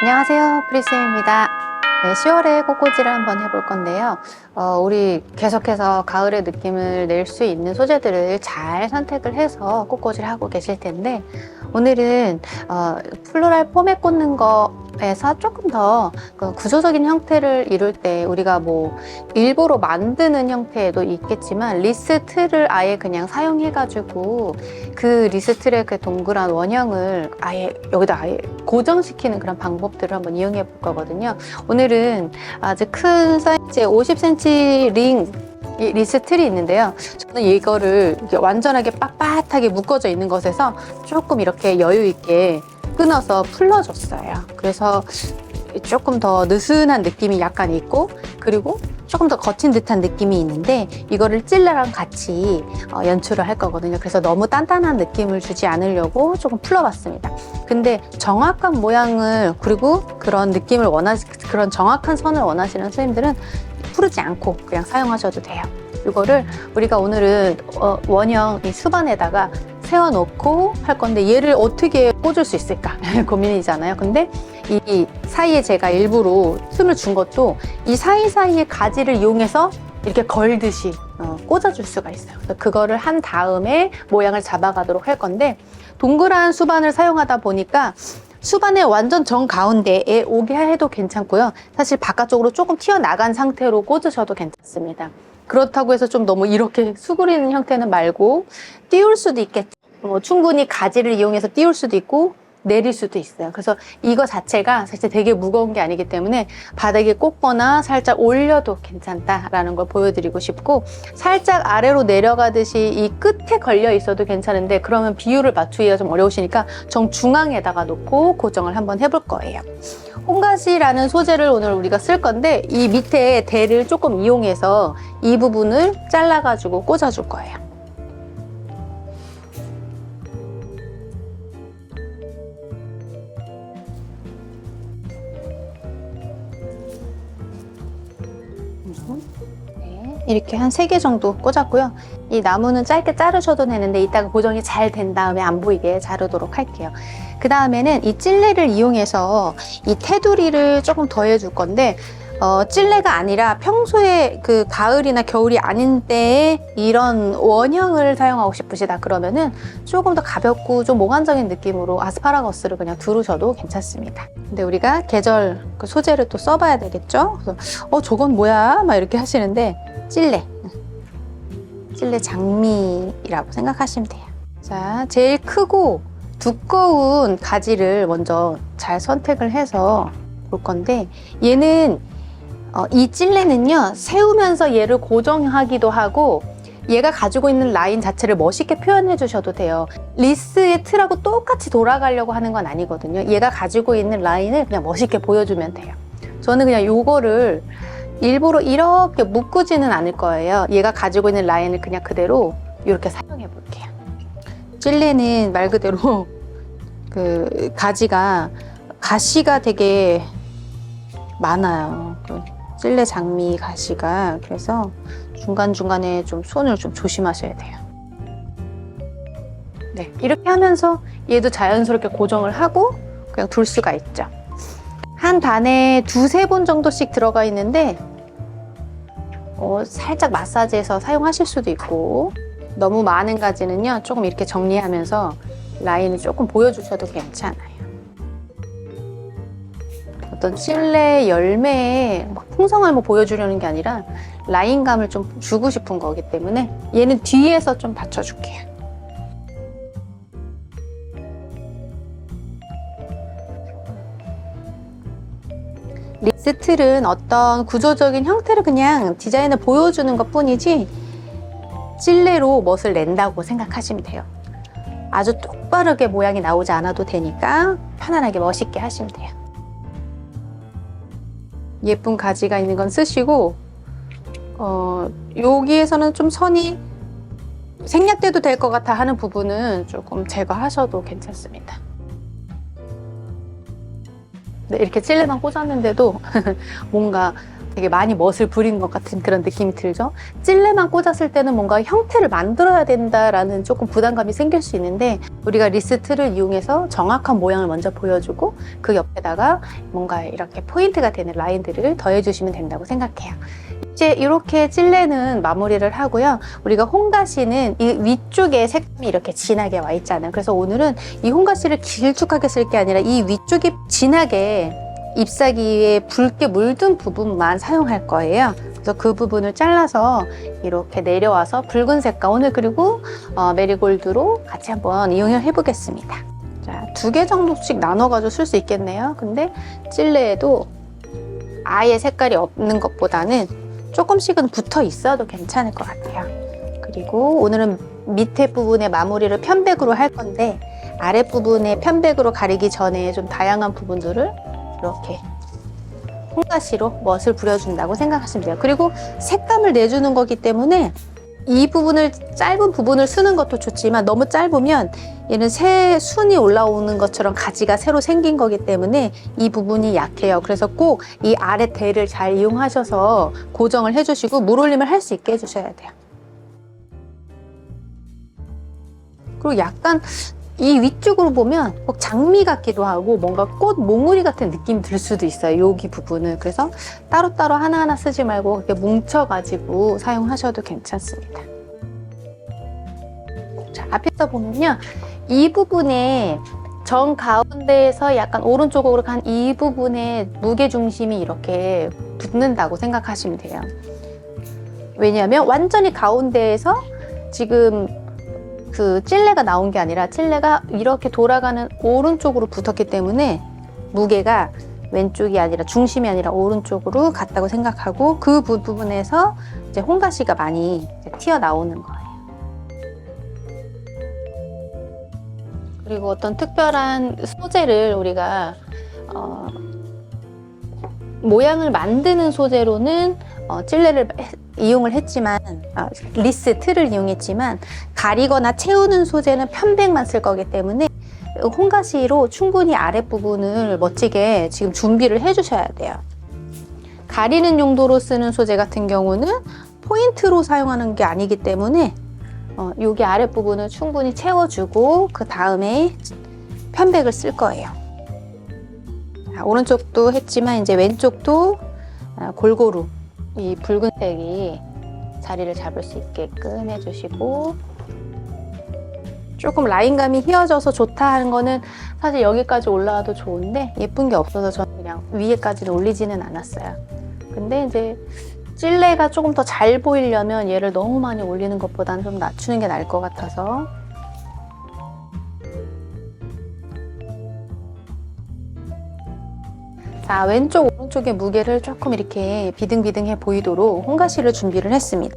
안녕하세요, 프리쌤입니다. 네, 10월에 꽃꽂이를 한번 해볼 건데요. 우리 계속해서 가을의 느낌을 낼 수 있는 소재들을 잘 선택을 해서 꽃꽂이를 하고 계실 텐데, 오늘은 플로랄 폼에 꽂는 거에서 조금 더 구조적인 형태를 이룰 때 우리가 뭐 일부러 만드는 형태도 있겠지만 리스트를 아예 그냥 사용해가지고 그 리스트의 그 동그란 원형을 아예 여기다 아예 고정시키는 그런 방법들을 한번 이용해 볼 거거든요. 오늘은 아주 큰 사이즈의 50cm 링 리스트리 있는데요. 저는 이거를 이렇게 완전하게 빳빳하게 묶어져 있는 것에서 조금 이렇게 여유 있게 끊어서 풀어줬어요. 그래서 조금 더 느슨한 느낌이 약간 있고, 그리고 조금 더 거친 듯한 느낌이 있는데 이거를 찔레랑 같이 연출을 할 거거든요. 그래서 너무 단단한 느낌을 주지 않으려고 조금 풀어봤습니다. 근데 정확한 모양을, 그리고 그런 느낌을 그런 정확한 선을 원하시는 선생님들은 풀지 않고 그냥 사용하셔도 돼요. 이거를 우리가 오늘은 원형 이 수반에다가 세워놓고 할 건데, 얘를 어떻게 꽂을 수 있을까 고민이잖아요. 근데 이 사이에 제가 일부러 틈을 준 것도 이 사이사이의 가지를 이용해서 이렇게 걸듯이 꽂아줄 수가 있어요. 그래서 그거를 한 다음에 모양을 잡아가도록 할 건데, 동그란 수반을 사용하다 보니까 수반의 완전 정가운데에 오게 해도 괜찮고요. 사실 바깥쪽으로 조금 튀어나간 상태로 꽂으셔도 괜찮습니다. 그렇다고 해서 좀 너무 이렇게 수그리는 형태는 말고 띄울 수도 있겠죠. 충분히 가지를 이용해서 띄울 수도 있고 내릴 수도 있어요. 그래서 이거 자체가 사실 되게 무거운 게 아니기 때문에 바닥에 꽂거나 살짝 올려도 괜찮다라는 걸 보여드리고 싶고, 살짝 아래로 내려가듯이 이 끝에 걸려 있어도 괜찮은데 그러면 비율을 맞추기가 좀 어려우시니까 정중앙에다가 놓고 고정을 한번 해볼 거예요. 홍가시라는 소재를 오늘 우리가 쓸 건데, 이 밑에 대를 조금 이용해서 이 부분을 잘라가지고 꽂아줄 거예요. 네, 이렇게 한 3개 정도 꽂았고요. 이 나무는 짧게 자르셔도 되는데 이따가 고정이 잘 된 다음에 안 보이게 자르도록 할게요. 그 다음에는 이 찔레를 이용해서 이 테두리를 조금 더해 줄 건데, 찔레가 아니라 평소에 그 가을이나 겨울이 아닌 때에 이런 원형을 사용하고 싶으시다 그러면은 조금 더 가볍고 좀 몽환적인 느낌으로 아스파라거스를 그냥 두르셔도 괜찮습니다. 근데 우리가 계절 그 소재를 또 써봐야 되겠죠? 그래서 저건 뭐야? 막 이렇게 하시는데 찔레 장미라고 생각하시면 돼요. 자, 제일 크고 두꺼운 가지를 먼저 잘 선택을 해서 볼 건데, 얘는 이 찔레는요 세우면서 얘를 고정하기도 하고 얘가 가지고 있는 라인 자체를 멋있게 표현해 주셔도 돼요. 리스의 틀하고 똑같이 돌아가려고 하는 건 아니거든요. 얘가 가지고 있는 라인을 그냥 멋있게 보여주면 돼요. 저는 그냥 요거를 일부러 이렇게 묶지는 않을 거예요. 얘가 가지고 있는 라인을 그냥 그대로 이렇게 사용해 볼게요. 찔레는 말 그대로 그 가시가 되게 많아요. 찔레 장미 가시가. 그래서 중간중간에 좀 손을 좀 조심하셔야 돼요. 네, 이렇게 하면서 얘도 자연스럽게 고정을 하고 그냥 둘 수가 있죠. 한 단에 2-3번 정도씩 들어가 있는데 살짝 마사지해서 사용하실 수도 있고, 너무 많은 가지는요 조금 이렇게 정리하면서 라인을 조금 보여주셔도 괜찮아요. 어떤 찔레 열매의 풍성함을 보여주려는 게 아니라 라인감을 좀 주고 싶은 거기 때문에 얘는 뒤에서 좀 받쳐줄게요. 리스트는 어떤 구조적인 형태를 그냥 디자인을 보여주는 것 뿐이지 찔레로 멋을 낸다고 생각하시면 돼요. 아주 똑바르게 모양이 나오지 않아도 되니까 편안하게 멋있게 하시면 돼요. 예쁜 가지가 있는 건 쓰시고, 여기에서는 좀 선이 생략돼도 될 것 같아 하는 부분은 조금 제거하셔도 괜찮습니다. 네, 이렇게 찔레만 꽂았는데도 뭔가 되게 많이 멋을 부린 것 같은 그런 느낌이 들죠. 찔레만 꽂았을 때는 뭔가 형태를 만들어야 된다라는 조금 부담감이 생길 수 있는데, 우리가 리스트를 이용해서 정확한 모양을 먼저 보여주고 그 옆에다가 뭔가 이렇게 포인트가 되는 라인들을 더해주시면 된다고 생각해요. 이제 이렇게 찔레는 마무리를 하고요. 우리가 홍가시는 이 위쪽에 색감이 이렇게 진하게 와 있잖아요. 그래서 오늘은 이 홍가시를 길쭉하게 쓸 게 아니라 이 위쪽이 진하게 잎사귀에 붉게 물든 부분만 사용할 거예요. 그래서 그 부분을 잘라서 이렇게 내려와서 붉은 색깔, 오늘 그리고 메리골드로 같이 한번 이용을 해보겠습니다. 자, 2개 정도씩 나눠가지고 쓸 수 있겠네요. 근데 찔레에도 아예 색깔이 없는 것보다는 조금씩은 붙어 있어도 괜찮을 것 같아요. 그리고 오늘은 밑에 부분의 마무리를 편백으로 할 건데, 아랫부분에 편백으로 가리기 전에 좀 다양한 부분들을 이렇게 홍가시로 멋을 부려준다고 생각하시면 돼요. 그리고 색감을 내주는 거기 때문에 이 부분을, 짧은 부분을 쓰는 것도 좋지만 너무 짧으면 얘는 새 순이 올라오는 것처럼 가지가 새로 생긴 거기 때문에 이 부분이 약해요. 그래서 꼭 이 아래 대를 잘 이용하셔서 고정을 해주시고 물올림을 할 수 있게 해주셔야 돼요. 그리고 약간 이 위쪽으로 보면 꼭 장미 같기도 하고 뭔가 꽃 몽우리 같은 느낌이 들 수도 있어요. 여기 부분을. 그래서 따로따로 하나하나 쓰지 말고 이렇게 뭉쳐가지고 사용하셔도 괜찮습니다. 자, 앞에서 보면요, 이 부분에 정 가운데에서 약간 오른쪽으로 간 이 부분에 무게중심이 이렇게 붙는다고 생각하시면 돼요. 왜냐하면 완전히 가운데에서 지금 그 찔레가 나온 게 아니라 찔레가 이렇게 돌아가는 오른쪽으로 붙었기 때문에 무게가 왼쪽이 아니라, 중심이 아니라 오른쪽으로 갔다고 생각하고, 그 부분에서 이제 홍가시가 많이 이제 튀어나오는 거예요. 그리고 어떤 특별한 소재를 우리가 모양을 만드는 소재로는 찔레를 이용을 했지만, 리스 틀을 이용했지만, 가리거나 채우는 소재는 편백만 쓸 거기 때문에 홍가시로 충분히 아랫부분을 멋지게 지금 준비를 해 주셔야 돼요. 가리는 용도로 쓰는 소재 같은 경우는 포인트로 사용하는 게 아니기 때문에 여기 아랫부분을 충분히 채워주고 그 다음에 편백을 쓸 거예요. 자, 오른쪽도 했지만 이제 왼쪽도 골고루 이 붉은색이 자리를 잡을 수 있게끔 해주시고, 조금 라인감이 휘어져서 좋다 하는 거는 사실 여기까지 올라와도 좋은데 예쁜 게 없어서 저는 그냥 위에까지는 올리지는 않았어요. 근데 이제 찔레가 조금 더 잘 보이려면 얘를 너무 많이 올리는 것보다는 좀 낮추는 게 나을 것 같아서. 자, 왼쪽 오른쪽의 무게를 조금 이렇게 비등비등해 보이도록 홍가시를 준비를 했습니다.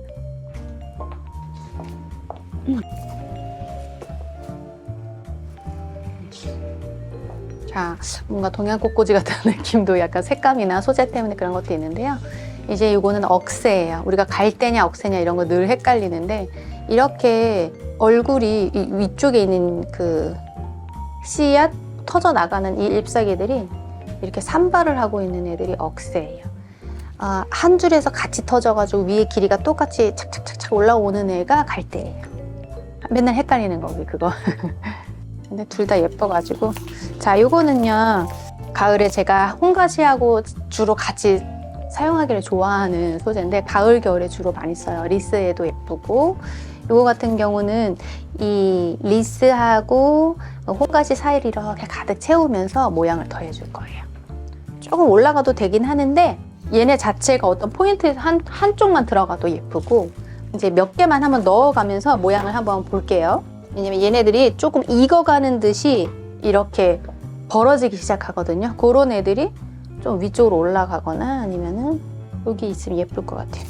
자, 뭔가 동양 꽃꽂이 같은 느낌도 약간 색감이나 소재 때문에 그런 것도 있는데요. 이제 이거는 억새예요. 우리가 갈대냐 억새냐 이런 거 늘 헷갈리는데, 이렇게 얼굴이 이 위쪽에 있는 그 씨앗 터져 나가는 이 잎사귀들이 이렇게 산발을 하고 있는 애들이 억새예요. 한 줄에서 같이 터져가지고 위에 길이가 똑같이 착착착착 올라오는 애가 갈대예요. 맨날 헷갈리는 거기 그거. 근데 둘 다 예뻐가지고. 자, 요거는요, 가을에 제가 홍가시하고 주로 같이 사용하기를 좋아하는 소재인데, 가을 겨울에 주로 많이 써요. 리스에도 예쁘고, 요거 같은 경우는 이 리스하고 홍가시 사이를 이렇게 가득 채우면서 모양을 더해줄 거예요. 조금 올라가도 되긴 하는데 얘네 자체가 어떤 포인트 한쪽만 들어가도 예쁘고, 이제 몇 개만 한번 넣어가면서 모양을 한번 볼게요. 왜냐면 얘네들이 조금 익어가는 듯이 이렇게 벌어지기 시작하거든요. 그런 애들이 좀 위쪽으로 올라가거나 아니면은 여기 있으면 예쁠 것 같아요.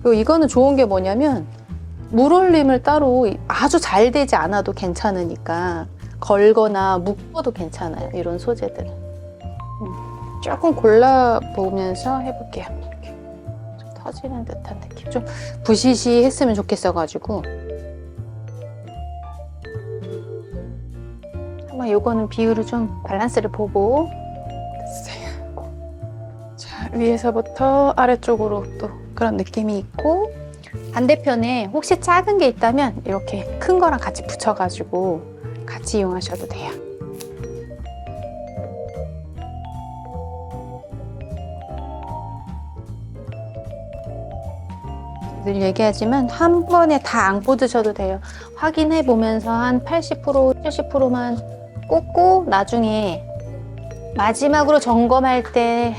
그리고 이거는 좋은 게 뭐냐면 물올림을 따로 아주 잘 되지 않아도 괜찮으니까 걸거나 묶어도 괜찮아요. 이런 소재들은. 조금 골라보면서 해볼게요. 좀 터지는 듯한 느낌. 좀 부시시 했으면 좋겠어가지고 정말 요거는 비율을 좀 밸런스를 보고. 됐어요. 자, 위에서부터 아래쪽으로 또 그런 느낌이 있고, 반대편에 혹시 작은 게 있다면 이렇게 큰 거랑 같이 붙여가지고 같이 이용하셔도 돼요. 늘 얘기하지만 한 번에 다 안 꽂으셔도 돼요. 확인해 보면서 한 80%, 70%만 꽂고 나중에 마지막으로 점검할 때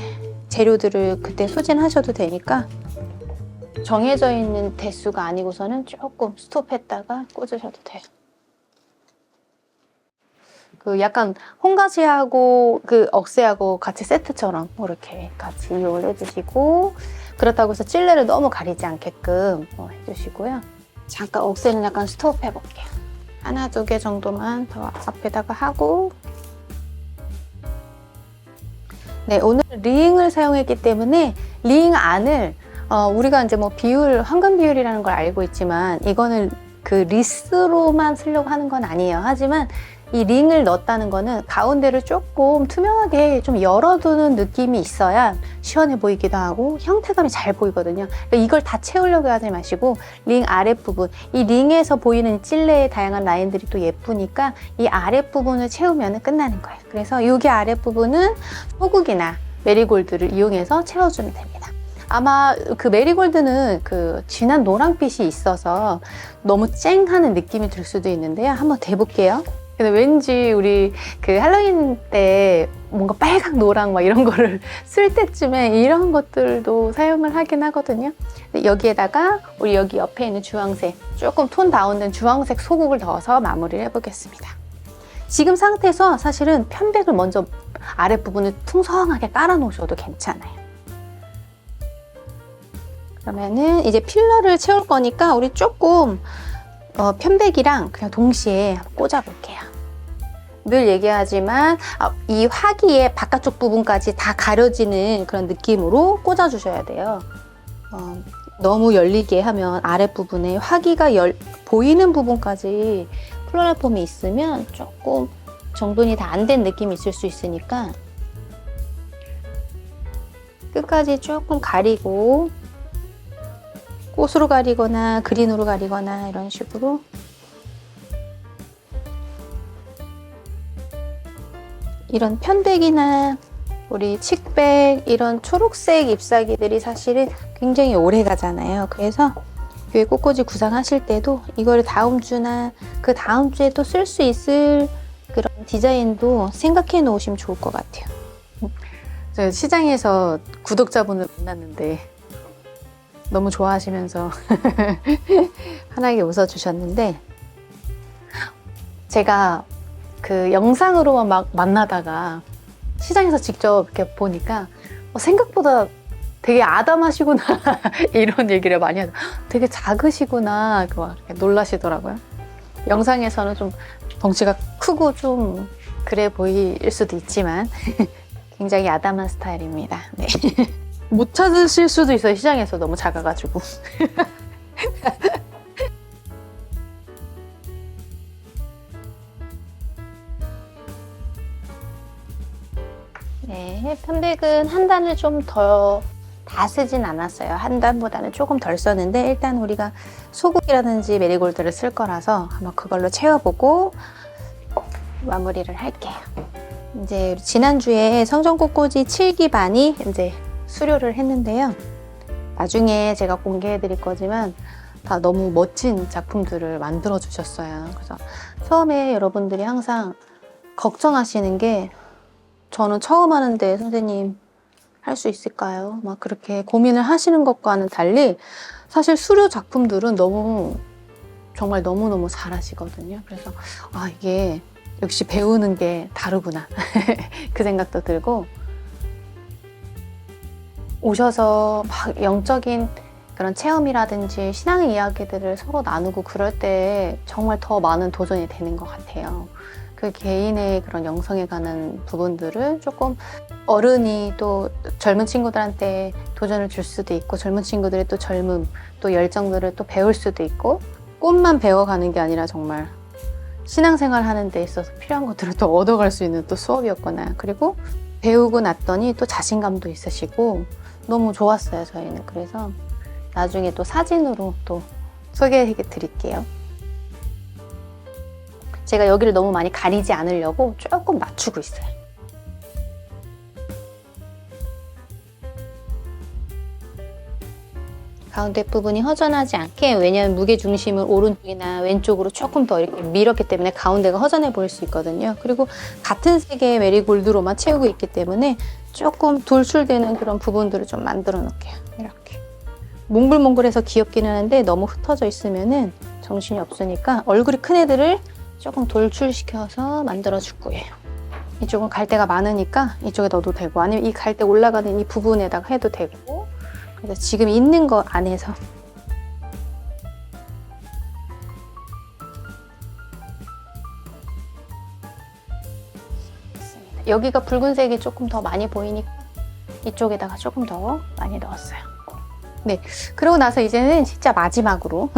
재료들을 그때 소진하셔도 되니까 정해져 있는 대수가 아니고서는 조금 스톱했다가 꽂으셔도 돼요. 그 약간 홍가시하고 그 억새하고 같이 세트처럼 이렇게 같이 이용을 해주시고, 그렇다고 해서 찔레를 너무 가리지 않게끔 해주시고요. 잠깐 억새는 약간 스톱해 볼게요. 하나, 두 개 정도만 더 앞에다가 하고. 네, 오늘 링을 사용했기 때문에 링 안을 우리가 이제 뭐 비율, 황금 비율이라는 걸 알고 있지만 이거는 그 리스로만 쓰려고 하는 건 아니에요. 하지만 이 링을 넣었다는 거는 가운데를 조금 투명하게 좀 열어두는 느낌이 있어야 시원해 보이기도 하고 형태감이 잘 보이거든요. 그러니까 이걸 다 채우려고 하지 마시고 링 아랫부분, 이 링에서 보이는 찔레의 다양한 라인들이 또 예쁘니까 이 아랫부분을 채우면 끝나는 거예요. 그래서 여기 아랫부분은 소국이나 메리골드를 이용해서 채워주면 됩니다. 아마 그 메리골드는 그 진한 노란빛이 있어서 너무 쨍하는 느낌이 들 수도 있는데요. 한번 대볼게요. 근데 왠지 우리 그 할로윈 때 뭔가 빨강, 노랑 막 이런 거를 쓸 때쯤에 이런 것들도 사용을 하긴 하거든요. 여기에다가 우리 여기 옆에 있는 주황색, 조금 톤 다운된 주황색 소국을 넣어서 마무리를 해보겠습니다. 지금 상태에서 사실은 편백을 먼저 아랫부분을 풍성하게 깔아 놓으셔도 괜찮아요. 그러면은 이제 필러를 채울 거니까 우리 조금 편백이랑 그냥 동시에 꽂아 볼게요. 늘 얘기하지만 이 화기의 바깥쪽 부분까지 다 가려지는 그런 느낌으로 꽂아 주셔야 돼요. 너무 열리게 하면 아랫부분에 화기가 보이는 부분까지 플로럴 폼이 있으면 조금 정돈이 다 안 된 느낌이 있을 수 있으니까 끝까지 조금 가리고, 꽃으로 가리거나 그린으로 가리거나 이런 식으로 이런 편백이나 우리 칡백 이런 초록색 잎사귀들이 사실은 굉장히 오래 가잖아요. 그래서 교회 꽃꽂이 구상하실 때도 이걸 다음 주나 그 다음 주에 또 쓸 수 있을 그런 디자인도 생각해 놓으시면 좋을 것 같아요. 저 시장에서 구독자분을 만났는데 너무 좋아하시면서 환하게 웃어주셨는데, 제가 그 영상으로만 막 만나다가 시장에서 직접 이렇게 보니까 생각보다 되게 아담하시구나 이런 얘기를 많이 하죠. 되게 작으시구나 이렇게 놀라시더라고요. 영상에서는 좀 덩치가 크고 좀 그래 보일 수도 있지만 굉장히 아담한 스타일입니다. 네. 못 찾으실 수도 있어요. 시장에서 너무 작아가지고. 네, 편백은 한 단을 좀 더 다 쓰진 않았어요. 한 단보다는 조금 덜 썼는데 일단 우리가 소국이라든지 메리골드를 쓸 거라서 한번 그걸로 채워보고 마무리를 할게요. 이제 지난주에 성전꽃꽂이 7기 반이 이제 수료를 했는데요. 나중에 제가 공개해 드릴 거지만 다 너무 멋진 작품들을 만들어 주셨어요. 그래서 처음에 여러분들이 항상 걱정하시는 게, 저는 처음 하는데 선생님 할 수 있을까요? 막 그렇게 고민을 하시는 것과는 달리 사실 수료 작품들은 정말 너무너무 잘하시거든요. 그래서 이게 역시 배우는 게 다르구나 그 생각도 들고, 오셔서 막 영적인 그런 체험이라든지 신앙의 이야기들을 서로 나누고 그럴 때 정말 더 많은 도전이 되는 것 같아요. 그 개인의 그런 영성에 관한 부분들을 조금 어른이 또 젊은 친구들한테 도전을 줄 수도 있고, 젊은 친구들의 또 젊음, 또 열정들을 또 배울 수도 있고, 꽃만 배워가는 게 아니라 정말 신앙생활 하는 데 있어서 필요한 것들을 또 얻어갈 수 있는 또 수업이었구나. 그리고 배우고 났더니 또 자신감도 있으시고 너무 좋았어요, 저희는. 그래서 나중에 또 사진으로 또 소개해 드릴게요. 제가 여기를 너무 많이 가리지 않으려고 조금 맞추고 있어요. 가운데 부분이 허전하지 않게, 왜냐하면 무게중심을 오른쪽이나 왼쪽으로 조금 더 이렇게 밀었기 때문에 가운데가 허전해 보일 수 있거든요. 그리고 같은 색의 메리골드로만 채우고 있기 때문에 조금 돌출되는 그런 부분들을 좀 만들어 놓을게요. 이렇게 몽글몽글해서 귀엽기는 한데 너무 흩어져 있으면은 정신이 없으니까 얼굴이 큰 애들을 조금 돌출시켜서 만들어 줄 거예요. 이쪽은 갈대가 많으니까 이쪽에 넣어도 되고, 아니면 이 갈대 올라가는 이 부분에다가 해도 되고, 그래서 지금 있는 거 안에서 여기가 붉은색이 조금 더 많이 보이니까 이쪽에다가 조금 더 많이 넣었어요. 네, 그러고 나서 이제는 진짜 마지막으로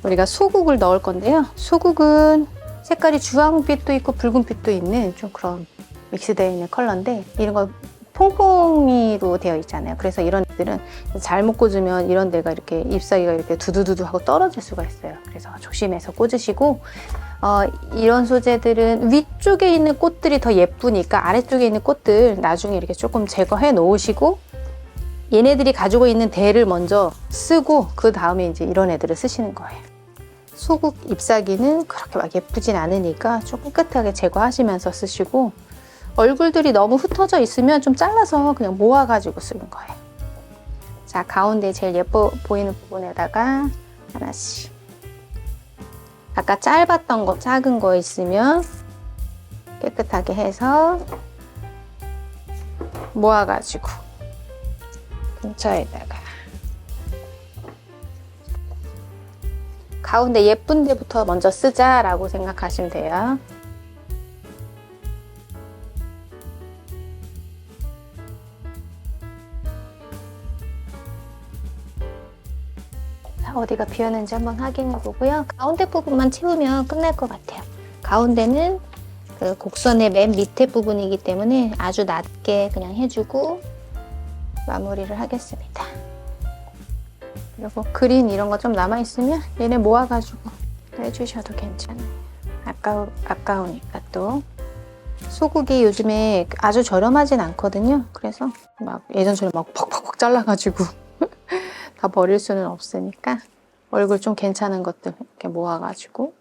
우리가 소국을 넣을 건데요. 소국은 색깔이 주황빛도 있고 붉은빛도 있는 좀 그런 믹스되어 있는 컬러인데, 이런 거 퐁퐁이로 되어 있잖아요. 그래서 이런 애들은 잘못 꽂으면 이런 데가 이렇게 잎사귀가 이렇게 두두두두 하고 떨어질 수가 있어요. 그래서 조심해서 꽂으시고, 이런 소재들은 위쪽에 있는 꽃들이 더 예쁘니까 아래쪽에 있는 꽃들 나중에 이렇게 조금 제거해 놓으시고, 얘네들이 가지고 있는 대를 먼저 쓰고 그 다음에 이제 이런 애들을 쓰시는 거예요. 소국 잎사귀는 그렇게 막 예쁘진 않으니까 좀 깨끗하게 제거하시면서 쓰시고, 얼굴들이 너무 흩어져 있으면 좀 잘라서 그냥 모아가지고 쓰는 거예요. 자, 가운데 제일 예뻐 보이는 부분에다가 하나씩. 아까 짧았던 거, 작은 거 있으면 깨끗하게 해서 모아가지고 근처에다가. 가운데 예쁜 데부터 먼저 쓰자라고 생각하시면 돼요. 어디가 비었는지 한번 확인해 보고요. 가운데 부분만 채우면 끝날 것 같아요. 가운데는 그 곡선의 맨 밑에 부분이기 때문에 아주 낮게 그냥 해주고 마무리를 하겠습니다. 그리고 그린 이런 거 좀 남아있으면 얘네 모아가지고 해주셔도 괜찮아요. 아까우니까 또. 소국이 요즘에 아주 저렴하진 않거든요. 그래서 막 예전처럼 막 퍽퍽퍽 잘라가지고 다 버릴 수는 없으니까 얼굴 좀 괜찮은 것들 이렇게 모아가지고.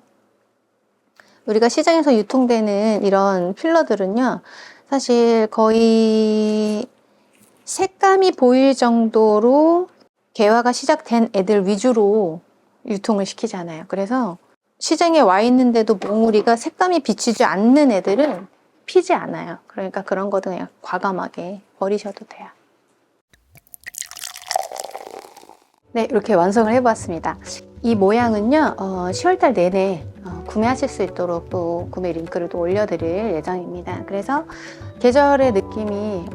우리가 시장에서 유통되는 이런 필러들은요, 사실 거의 색감이 보일 정도로 개화가 시작된 애들 위주로 유통을 시키잖아요. 그래서 시장에 와 있는데도 몽우리가 색감이 비치지 않는 애들은 피지 않아요. 그러니까 그런 거도 그냥 과감하게 버리셔도 돼요. 네, 이렇게 완성을 해보았습니다. 이 모양은요, 10월달 내내 구매하실 수 있도록 또 구매 링크를 또 올려드릴 예정입니다. 그래서 계절의 느낌이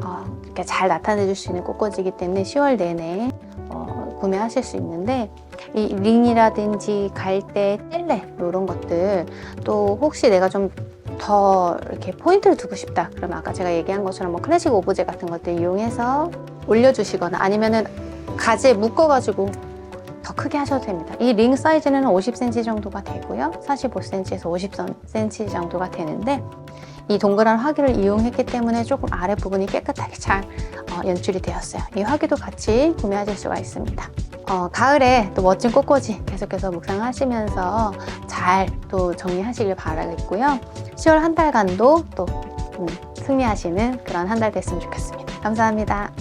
이렇게 잘 나타내줄 수 있는 꽃꽂이기 때문에 10월 내내 구매하실 수 있는데, 이 링이라든지 갈대, 뗄래 이런 것들, 또 혹시 내가 좀 더 이렇게 포인트를 두고 싶다 그러면 아까 제가 얘기한 것처럼 뭐 클래식 오브제 같은 것들 이용해서 올려주시거나, 아니면은 가지에 묶어가지고 더 크게 하셔도 됩니다. 이 링 사이즈는 50cm 정도가 되고요. 45cm에서 50cm 정도가 되는데, 이 동그란 화기를 이용했기 때문에 조금 아랫부분이 깨끗하게 잘 연출이 되었어요. 이 화기도 같이 구매하실 수가 있습니다. 가을에 또 멋진 꽃꽂이 계속해서 묵상하시면서 잘 또 정리하시길 바라겠고요. 10월 한 달간도 또 승리하시는 그런 한 달 됐으면 좋겠습니다. 감사합니다.